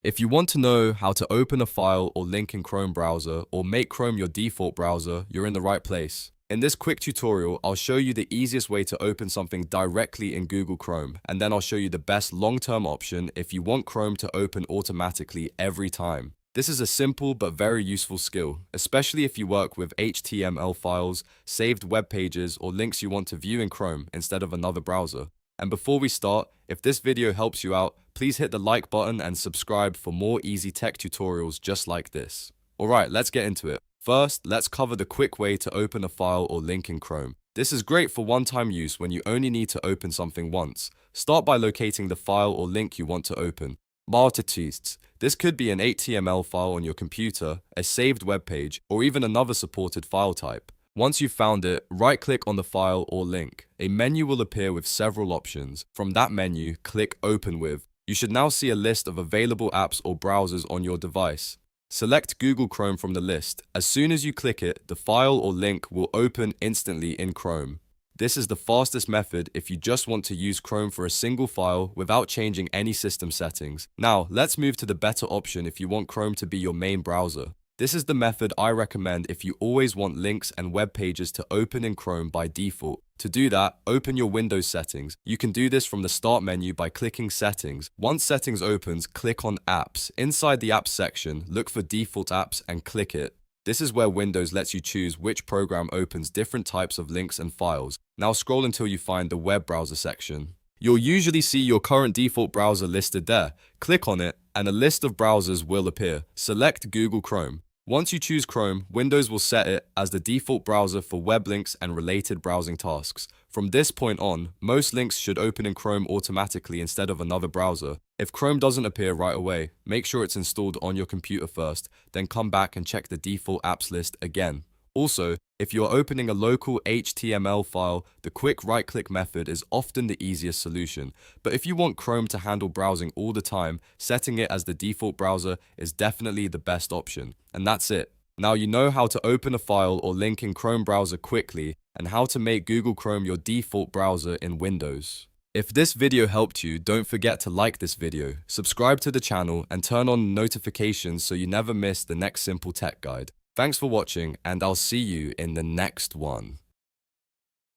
If you want to know how to open a file or link in Chrome browser or make Chrome your default browser, you're in the right place. In this quick tutorial, I'll show you the easiest way to open something directly in Google Chrome, and then I'll show you the best long-term option if you want Chrome to open automatically every time. This is a simple but very useful skill, especially if you work with HTML files, saved web pages, or links you want to view in Chrome instead of another browser. And before we start, if this video helps you out, please hit the like button and subscribe for more easy tech tutorials just like this. Alright, let's get into it. First, let's cover the quick way to open a file or link in Chrome. This is great for one-time use when you only need to open something once. Start by locating the file or link you want to open. Multitests. This could be an HTML file on your computer, a saved web page, or even another supported file type. Once you've found it, right-click on the file or link. A menu will appear with several options. From that menu, click Open With. You should now see a list of available apps or browsers on your device. Select Google Chrome from the list. As soon as you click it, the file or link will open instantly in Chrome. This is the fastest method if you just want to use Chrome for a single file without changing any system settings. Now, let's move to the better option if you want Chrome to be your main browser. This is the method I recommend if you always want links and web pages to open in Chrome by default. To do that, open your Windows settings. You can do this from the Start menu by clicking Settings. Once Settings opens, click on Apps. Inside the Apps section, look for Default Apps and click it. This is where Windows lets you choose which program opens different types of links and files. Now scroll until you find the Web Browser section. You'll usually see your current default browser listed there. Click on it, and a list of browsers will appear. Select Google Chrome. Once you choose Chrome, Windows will set it as the default browser for web links and related browsing tasks. From this point on, most links should open in Chrome automatically instead of another browser. If Chrome doesn't appear right away, make sure it's installed on your computer first, then come back and check the default apps list again. Also, if you're opening a local HTML file, the quick right-click method is often the easiest solution. But if you want Chrome to handle browsing all the time, setting it as the default browser is definitely the best option. And that's it. Now you know how to open a file or link in Chrome browser quickly and how to make Google Chrome your default browser in Windows. If this video helped you, don't forget to like this video, subscribe to the channel, and turn on notifications so you never miss the next simple tech guide. Thanks for watching, and I'll see you in the next one.